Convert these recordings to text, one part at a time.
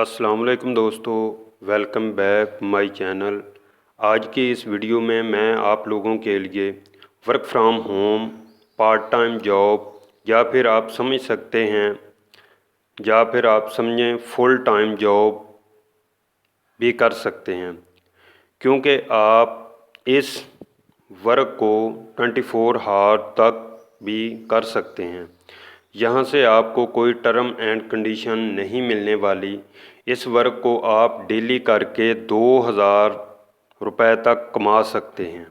अस्सलाम वालेकुम दोस्तों, वेलकम बैक माय चैनल। आज की इस वीडियो में मैं आप लोगों के लिए work from home, part time job या फिर आप समझ सकते हैं या फिर आप समझें फुल टाइम जॉब भी कर सकते हैं, क्योंकि आप इस वर्क को 24 आवर तक भी कर सकते हैं। यहाँ से आपको कोई टर्म एंड कंडीशन नहीं मिलने वाली। इस वर्क को आप डेली करके 2000 रुपये तक कमा सकते हैं।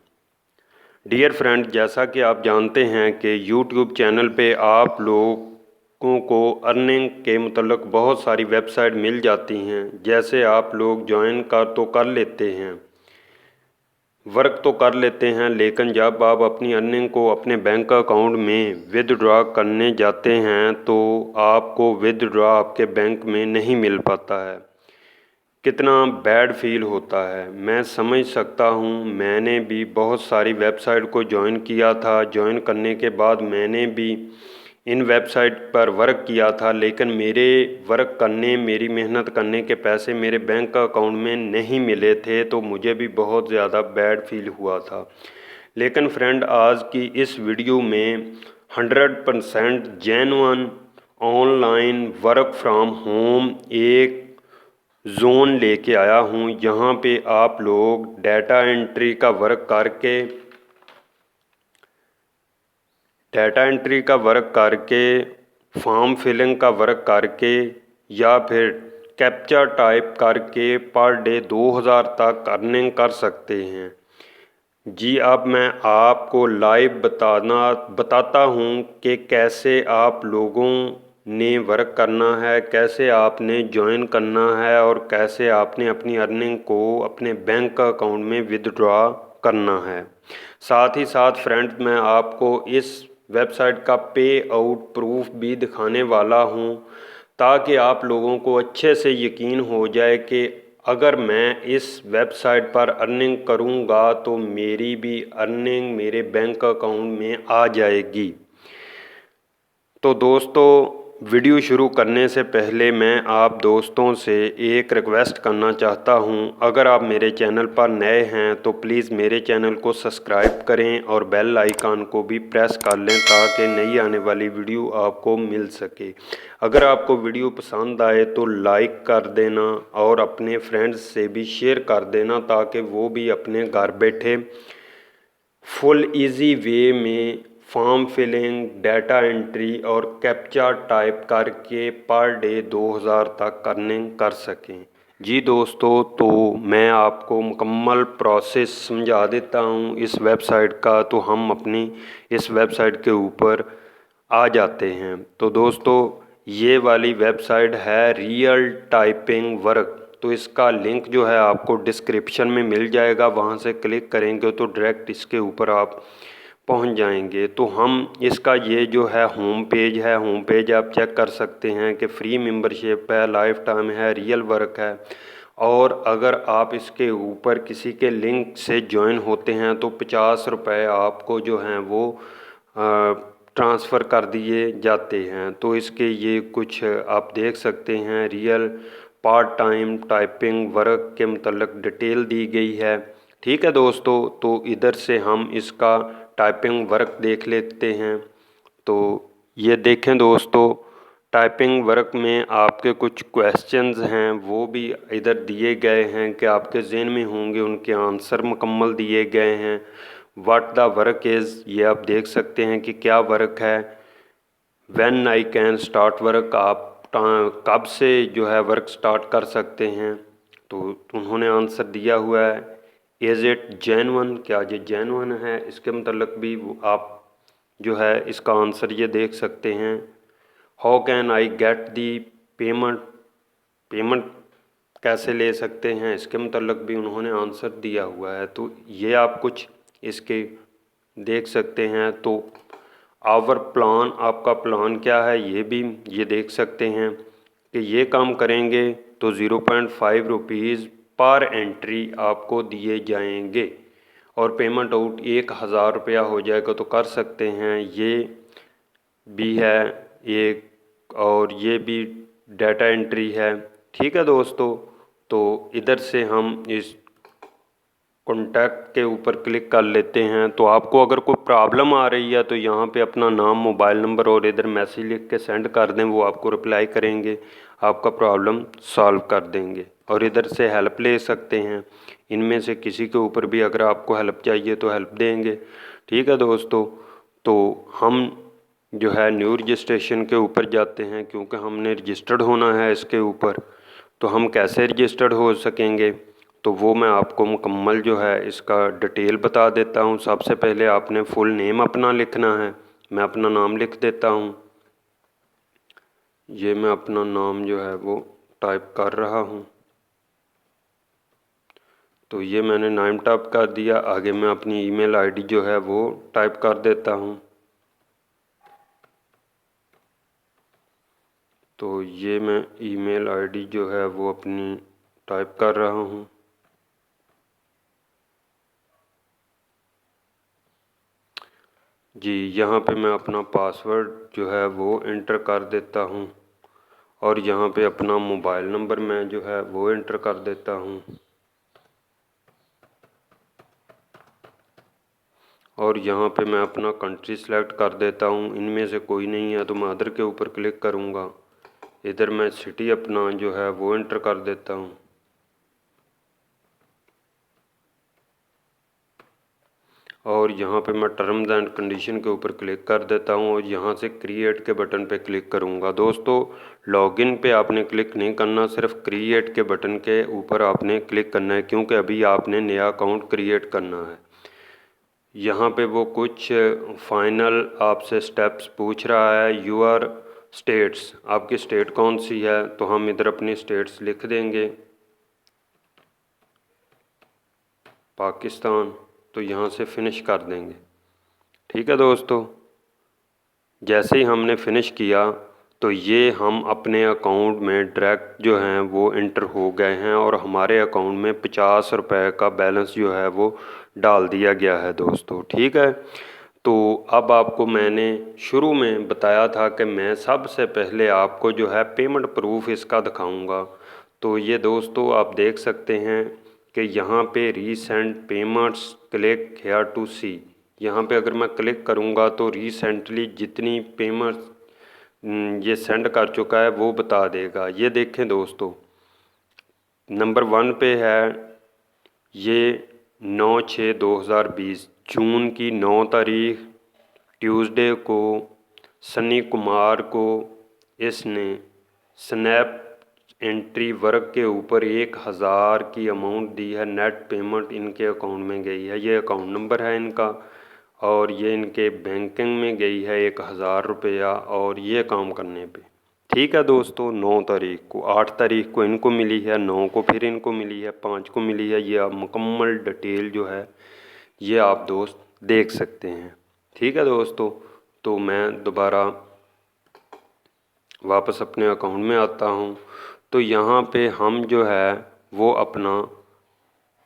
डियर फ्रेंड, जैसा कि आप जानते हैं कि यूट्यूब चैनल पे आप लोगों को अर्निंग के मतलब बहुत सारी वेबसाइट मिल जाती हैं। जैसे आप लोग ज्वाइन कर लेते हैं, वर्क तो कर लेते हैं, लेकिन जब आप अपनी अर्निंग को अपने बैंक अकाउंट में विदड्रॉ करने जाते हैं तो आपको विदड्रॉ आपके बैंक में नहीं मिल पाता है। कितना बैड फील होता है मैं समझ सकता हूँ। मैंने भी बहुत सारी वेबसाइट को ज्वाइन किया था। ज्वाइन करने के बाद मैंने भी इन वेबसाइट पर वर्क किया था, लेकिन मेरे वर्क करने, मेरी मेहनत करने के पैसे मेरे बैंक अकाउंट में नहीं मिले थे, तो मुझे भी बहुत ज़्यादा बैड फील हुआ था। लेकिन फ्रेंड, आज की इस वीडियो में 100% genuine online work from home एक जोन लेके आया हूँ। यहाँ पे आप लोग डाटा एंट्री का वर्क करके फॉर्म फिलिंग का वर्क करके या फिर कैप्चा टाइप करके पर डे 2000 तक अर्निंग कर सकते हैं। जी, अब मैं आपको लाइव बताता हूँ कि कैसे आप लोगों ने वर्क करना है, कैसे आपने ज्वाइन करना है और कैसे आपने अपनी अर्निंग को अपने बैंक अकाउंट में विदड्रॉ करना है। साथ ही साथ फ्रेंड, मैं आपको इस वेबसाइट का पे आउट प्रूफ भी दिखाने वाला हूँ, ताकि आप लोगों को अच्छे से यकीन हो जाए कि अगर मैं इस वेबसाइट पर अर्निंग करूँगा तो मेरी भी अर्निंग मेरे बैंक अकाउंट में आ जाएगी। तो दोस्तों, वीडियो शुरू करने से पहले मैं आप दोस्तों से एक रिक्वेस्ट करना चाहता हूं। अगर आप मेरे चैनल पर नए हैं तो प्लीज़ मेरे चैनल को सब्सक्राइब करें और बेल आइकन को भी प्रेस कर लें, ताकि नई आने वाली वीडियो आपको मिल सके। अगर आपको वीडियो पसंद आए तो लाइक कर देना और अपने फ्रेंड्स से भी शेयर कर देना, ताकि वो भी अपने घर बैठे फुल इजी वे में फॉर्म फिलिंग, डाटा एंट्री और कैप्चा टाइप करके पर डे 2000 तक अर्निंग कर सकें। जी दोस्तों, तो मैं आपको मुकम्मल प्रोसेस समझा देता हूँ इस वेबसाइट का। तो हम अपनी इस वेबसाइट के ऊपर आ जाते हैं। तो दोस्तों, ये वाली वेबसाइट है रियल टाइपिंग वर्क। तो इसका लिंक जो है आपको डिस्क्रिप्शन में मिल जाएगा, वहाँ से क्लिक करेंगे तो डायरेक्ट इसके ऊपर आप पहुंच जाएंगे। तो हम इसका ये जो है होम पेज आप चेक कर सकते हैं कि फ्री मेंबरशिप है, लाइफ टाइम है, रियल वर्क है। और अगर आप इसके ऊपर किसी के लिंक से ज्वाइन होते हैं तो 50 रुपये आपको जो हैं वो ट्रांसफ़र कर दिए जाते हैं। तो इसके ये कुछ आप देख सकते हैं, real part time typing work के मतलब डिटेल दी गई है। ठीक है दोस्तों, तो इधर से हम इसका टाइपिंग वर्क देख लेते हैं। तो ये देखें दोस्तों, टाइपिंग वर्क में आपके कुछ क्वेश्चंस हैं वो भी इधर दिए गए हैं कि आपके ज़हन में होंगे, उनके आंसर मुकम्मल दिए गए हैं। व्हाट द वर्क इज़, ये आप देख सकते हैं कि क्या वर्क है। When I can start work, आप कब से जो है वर्क स्टार्ट कर सकते हैं। तो उन्होंने आंसर दिया हुआ है। इज़ इट जेन्युइन, क्या ये जेन्युइन है, इसके मतलब भी आप जो है इसका आंसर ये देख सकते हैं। How can I get the payment, payment कैसे ले सकते हैं, इसके मतलब भी उन्होंने आंसर दिया हुआ है। तो ये आप कुछ इसके देख सकते हैं। तो आवर प्लान, आपका प्लान क्या है, ये भी ये देख सकते हैं कि ये काम करेंगे तो 0.5 रुपीज़ पर एंट्री आपको दिए जाएंगे और पेमेंट आउट 1000 रुपया हो जाएगा। तो कर सकते हैं, ये भी है एक, और ये भी डाटा एंट्री है। ठीक है दोस्तों, तो इधर से हम इस कॉन्टैक्ट के ऊपर क्लिक कर लेते हैं। तो आपको अगर कोई प्रॉब्लम आ रही है तो यहाँ पे अपना नाम, मोबाइल नंबर और इधर मैसेज लिख के सेंड कर दें, वो आपको रिप्लाई करेंगे, आपका प्रॉब्लम सॉल्व कर देंगे। और इधर से हेल्प ले सकते हैं, इनमें से किसी के ऊपर भी अगर आपको हेल्प चाहिए तो हेल्प देंगे। ठीक है दोस्तों, तो हम जो है न्यू रजिस्ट्रेशन के ऊपर जाते हैं, क्योंकि हमने रजिस्टर्ड होना है इसके ऊपर। तो हम कैसे रजिस्टर्ड हो सकेंगे, तो वो मैं आपको मुकम्मल जो है इसका डिटेल बता देता हूँ। सबसे पहले आपने फुल नेम अपना लिखना है। मैं अपना नाम लिख देता हूँ। ये मैं अपना नाम जो है वो टाइप कर रहा हूँ। तो ये मैंने नाम टाइप कर दिया। आगे मैं अपनी ईमेल आईडी जो है वो टाइप कर देता हूँ। तो ये मैं ईमेल आईडी जो है वो अपनी टाइप कर रहा हूँ। जी, यहाँ पे मैं अपना पासवर्ड जो है वो इंटर कर देता हूँ और यहाँ पे अपना मोबाइल नंबर मैं जो है वो इंटर कर देता हूँ और यहाँ पे मैं अपना कंट्री सेलेक्ट कर देता हूँ। इनमें से कोई नहीं है तो मैं अदर के ऊपर क्लिक करूँगा। इधर मैं सिटी अपना जो है वो इंटर कर देता हूँ और यहाँ पे मैं टर्म्स एंड कंडीशन के ऊपर क्लिक कर देता हूँ और यहाँ से क्रिएट के बटन पे क्लिक करूँगा। दोस्तों, लॉगिन पे आपने क्लिक नहीं करना, सिर्फ क्रिएट के बटन के ऊपर आपने क्लिक करना है, क्योंकि अभी आपने नया अकाउंट क्रिएट करना है। यहाँ पे वो कुछ फाइनल आपसे स्टेप्स पूछ रहा है। यूआर स्टेट्स, आपकी स्टेट कौन सी है, तो हम इधर अपनी स्टेट्स लिख देंगे, पाकिस्तान। तो यहाँ से फिनिश कर देंगे। ठीक है दोस्तों, जैसे ही हमने फिनिश किया तो ये हम अपने अकाउंट में डायरेक्ट जो हैं वो इंटर हो गए हैं और हमारे अकाउंट में 50 रुपये का बैलेंस जो है वो डाल दिया गया है दोस्तों। ठीक है, तो अब आपको मैंने शुरू में बताया था कि मैं सबसे पहले आपको जो है पेमेंट प्रूफ इसका दिखाऊंगा। तो ये दोस्तों आप देख सकते हैं कि यहाँ पे recent payments, click here to see, यहाँ पे अगर मैं क्लिक करूँगा तो रिसेंटली जितनी पेमेंट्स ये सेंड कर चुका है वो बता देगा। ये देखें दोस्तों, नंबर 1 पे है ये 9/6/2020 जून की 9 तारीख ट्यूसडे को सनी कुमार को इसने स्नैप एंट्री वर्क के ऊपर 1000 की अमाउंट दी है। नेट पेमेंट इनके अकाउंट में गई है, ये अकाउंट नंबर है इनका, और ये इनके बैंकिंग में गई है 1000 रुपया और ये काम करने पे। ठीक है दोस्तों, 9 तारीख को, 8 तारीख को इनको मिली है, 9 को फिर इनको मिली है, 5 को मिली है। ये आप मुकम्मल डिटेल जो है ये आप दोस्त देख सकते हैं। ठीक है दोस्तों, तो मैं दोबारा वापस अपने अकाउंट में आता हूँ। तो यहाँ पे हम जो है वो अपना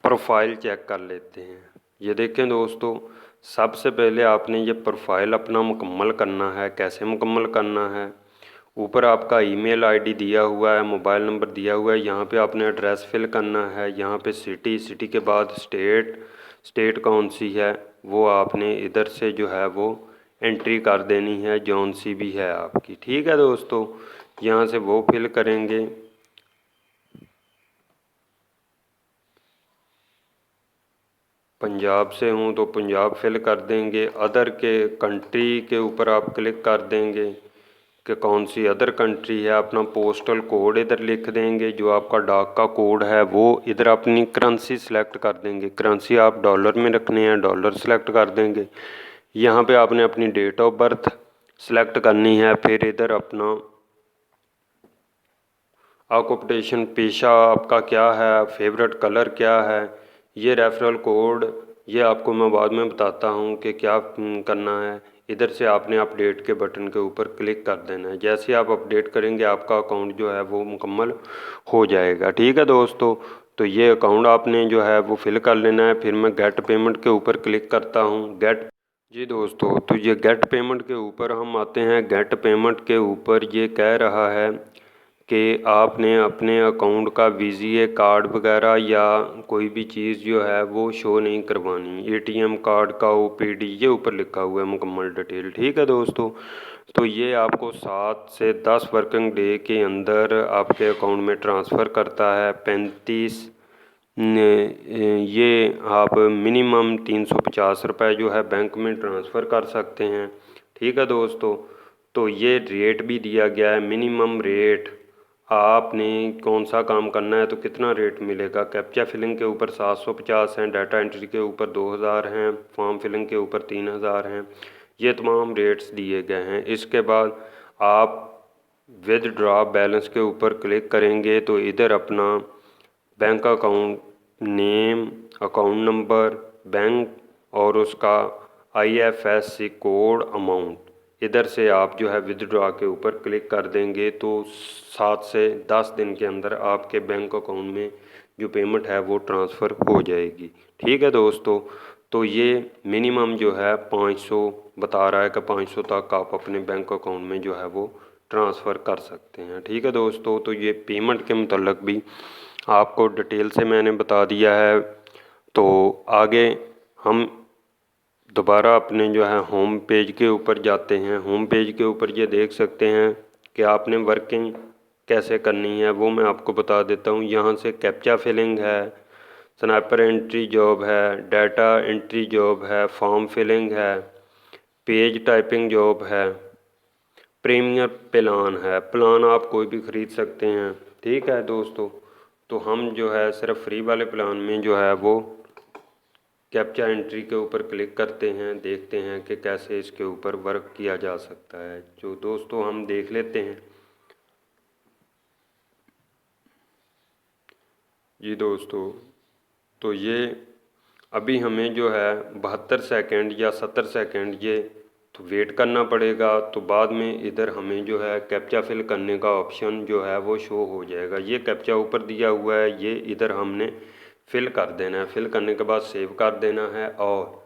प्रोफाइल चेक कर लेते हैं। ये देखें दोस्तों, सबसे पहले आपने ये प्रोफाइल अपना मुकम्मल करना है। कैसे मुकम्मल करना है, ऊपर आपका ईमेल आईडी दिया हुआ है, मोबाइल नंबर दिया हुआ है, यहाँ पे आपने एड्रेस फिल करना है। यहाँ पे सिटी, सिटी के बाद स्टेट, स्टेट कौन सी है वो आपने इधर से जो है वो एंट्री कर देनी है, जौन सी भी है आपकी। ठीक है दोस्तों, यहाँ से वो फिल करेंगे। पंजाब से हूँ तो पंजाब फिल कर देंगे। अदर के कंट्री के ऊपर आप क्लिक कर देंगे कि कौन सी अदर कंट्री है। अपना पोस्टल कोड इधर लिख देंगे, जो आपका डाक का कोड है वो इधर अपनी करेंसी सेलेक्ट कर देंगे। करेंसी आप डॉलर में रखने हैं, डॉलर सेलेक्ट कर देंगे। यहाँ पे आपने अपनी डेट ऑफ बर्थ सेलेक्ट करनी है। फिर इधर अपना ऑक्यूपेशन, पेशा आपका क्या है, फेवरेट कलर क्या है, ये रेफरल कोड ये आपको मैं बाद में बताता हूँ कि क्या करना है। इधर से आपने अपडेट के बटन के ऊपर क्लिक कर देना है। जैसे ही आप अपडेट करेंगे आपका अकाउंट जो है वो मुकम्मल हो जाएगा। ठीक है दोस्तों, तो ये अकाउंट आपने जो है वो फिल कर लेना है। फिर मैं गेट पेमेंट के ऊपर क्लिक करता हूँ। जी दोस्तों, तो ये गेट पेमेंट के ऊपर हम आते हैं। गेट पेमेंट के ऊपर ये कह रहा है कि आपने अपने अकाउंट का वीज़ा कार्ड वगैरह या कोई भी चीज़ जो है वो शो नहीं करवानी। एटीएम कार्ड का ओपीडी ये ऊपर लिखा हुआ है मुकम्मल डिटेल। ठीक है दोस्तों, तो ये आपको 7 से 10 वर्किंग डे के अंदर आपके अकाउंट में ट्रांसफ़र करता है। 35 ये आप मिनिमम 350 रुपये जो है बैंक में ट्रांसफ़र कर सकते हैं। ठीक है दोस्तों, तो ये रेट भी दिया गया है, मिनिमम रेट आपने कौन सा काम करना है तो कितना रेट मिलेगा। कैप्चा फिलिंग के ऊपर 750 हैं, डाटा एंट्री के ऊपर 2000 हैं, फॉर्म फिलिंग के ऊपर 3000 हैं। ये तमाम रेट्स दिए गए हैं। इसके बाद आप विदड्रॉ बैलेंस के ऊपर क्लिक करेंगे तो इधर अपना bank account name, account number, bank और उसका IFSC कोड, अमाउंट, इधर से आप जो है विदड्रॉ के ऊपर क्लिक कर देंगे तो 7 से 10 दिन के अंदर आपके बैंक अकाउंट में जो पेमेंट है वो ट्रांसफ़र हो जाएगी। ठीक है दोस्तों, तो ये मिनिमम जो है 500 बता रहा है कि 500 तक आप अपने बैंक अकाउंट में जो है वो ट्रांसफ़र कर सकते हैं। ठीक है दोस्तों, तो ये पेमेंट के मुतल्लिक भी आपको डिटेल से मैंने बता दिया है। तो आगे हम दोबारा अपने जो है होम पेज के ऊपर जाते हैं। होम पेज के ऊपर ये देख सकते हैं कि आपने वर्किंग कैसे करनी है वो मैं आपको बता देता हूँ। यहाँ से कैप्चा फिलिंग है, स्नैपर एंट्री जॉब है, डाटा एंट्री जॉब है, फॉर्म फिलिंग है, पेज टाइपिंग जॉब है, प्रीमियर प्लान है। प्लान आप कोई भी ख़रीद सकते हैं। ठीक है दोस्तों, तो हम जो है सिर्फ फ्री वाले प्लान में जो है वो कैप्चा एंट्री के ऊपर क्लिक करते हैं, देखते हैं कि कैसे इसके ऊपर वर्क किया जा सकता है। जो दोस्तों हम देख लेते हैं। जी दोस्तों, तो ये अभी हमें जो है 72 सेकंड या 70 सेकंड ये तो वेट करना पड़ेगा। तो बाद में इधर हमें जो है कैप्चा फिल करने का ऑप्शन जो है वो शो हो जाएगा। ये कैप्चा ऊपर दिया हुआ है, ये इधर हमने फिल कर देना है। फिल करने के बाद सेव कर देना है और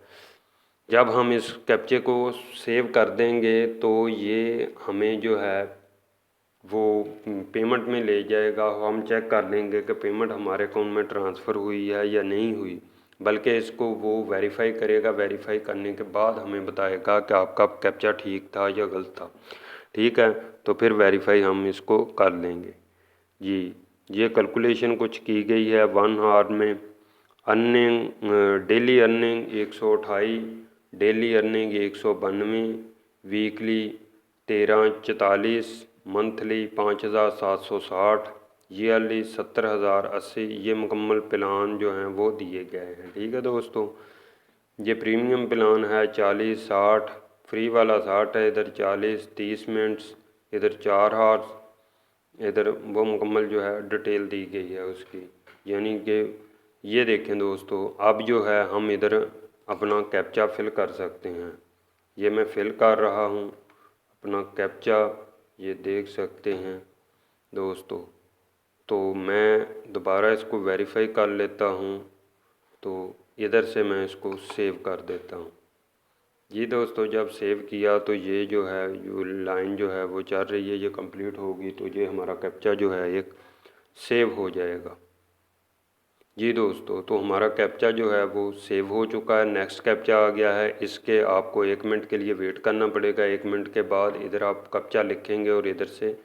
जब हम इस कैप्चे को सेव कर देंगे तो ये हमें जो है वो पेमेंट में ले जाएगा। हम चेक कर लेंगे कि पेमेंट हमारे अकाउंट में ट्रांसफ़र हुई है या नहीं हुई, बल्कि इसको वो वेरीफाई करेगा। वेरीफाई करने के बाद हमें बताएगा कि आपका कैप्चा ठीक था या गलत था। ठीक है, तो फिर वेरीफाई हम इसको कर लेंगे। जी, ये कैलकुलेशन कुछ की गई है 1 आवर में। Earning daily earning 128, daily earning 192, weekly 1344, monthly 5760, yearly 70,080। ये मुकम्मल प्लान जो हैं वो दिए गए हैं। ठीक है दोस्तों, ये प्रीमियम प्लान है 40-60, फ्री वाला 60 है, इधर 40-30 मिनट्स, इधर 4 आवर्स, इधर वो मुकम्मल जो है डिटेल दी गई है उसकी। यानी कि ये देखें दोस्तों, अब जो है हम इधर अपना कैप्चा फिल कर सकते हैं। ये मैं फिल कर रहा हूँ अपना कैप्चा, ये देख सकते हैं दोस्तों। तो मैं दोबारा इसको वेरीफाई कर लेता हूँ, तो इधर से मैं इसको सेव कर देता हूँ। जी दोस्तों, जब सेव किया तो ये जो है जो लाइन जो है वो चल रही है, ये कंप्लीट होगी तो ये हमारा कैप्चा जो है एक सेव हो जाएगा। जी दोस्तों, तो हमारा कैप्चा जो है वो सेव हो चुका है। नेक्स्ट कैप्चा आ गया है। इसके आपको 1 मिनट के लिए वेट करना पड़ेगा। 1 मिनट के बाद इधर आप कैप्चा लिखेंगे और इधर से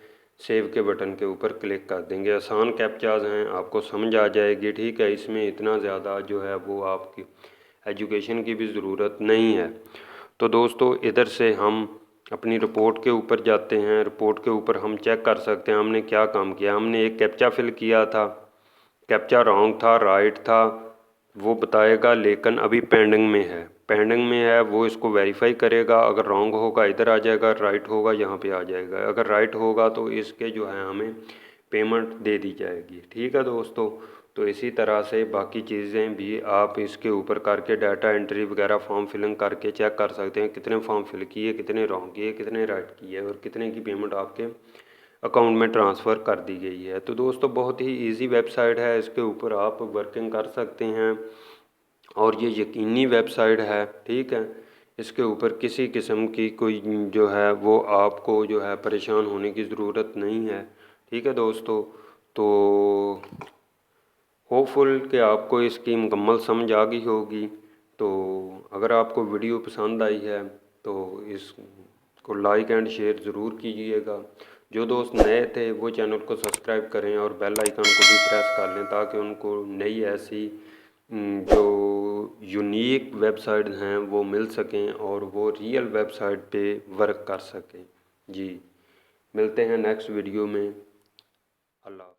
सेव के बटन के ऊपर क्लिक कर देंगे। आसान कैप्चाज हैं, आपको समझ आ जाएगी। ठीक है, इसमें इतना ज़्यादा जो है वो आपकी एजुकेशन की भी ज़रूरत नहीं है। तो दोस्तों, इधर से हम अपनी रिपोर्ट के ऊपर जाते हैं। रिपोर्ट के ऊपर हम चेक कर सकते हैं हमने क्या काम किया। हमने एक कैप्चा फिल किया था, कैप्चा रॉन्ग था, राइट था, वो बताएगा, लेकिन अभी पेंडिंग में है। पेंडिंग में है, वो इसको वेरीफाई करेगा। अगर रॉन्ग होगा इधर आ जाएगा, राइट होगा यहाँ पे आ जाएगा। अगर राइट होगा तो इसके जो है हमें पेमेंट दे दी जाएगी। ठीक है दोस्तों, तो इसी तरह से बाकी चीज़ें भी आप इसके ऊपर करके डाटा एंट्री वगैरह फॉर्म फिलिंग करके चेक कर सकते हैं कितने फॉर्म फिल किए, कितने रॉन्ग किए, कितने राइट किए और कितने की पेमेंट आपके अकाउंट में ट्रांसफ़र कर दी गई है। तो दोस्तों, बहुत ही इजी वेबसाइट है, इसके ऊपर आप वर्किंग कर सकते हैं और ये यकीनी वेबसाइट है। ठीक है, इसके ऊपर किसी किस्म की कोई जो है वो आपको जो है परेशान होने की ज़रूरत नहीं है। ठीक है दोस्तों, तो होपफुल कि आपको इसकी मुकम्मल समझ आ गई होगी। तो अगर आपको वीडियो पसंद आई है तो इसको लाइक एंड शेयर ज़रूर कीजिएगा। जो दोस्त नए थे वो चैनल को सब्सक्राइब करें और बेल आइकन को भी प्रेस कर लें ताकि उनको नई ऐसी जो यूनिक वेबसाइट हैं वो मिल सकें और वो रियल वेबसाइट पे वर्क कर सकें। जी, मिलते हैं नेक्स्ट वीडियो में। अल्लाह।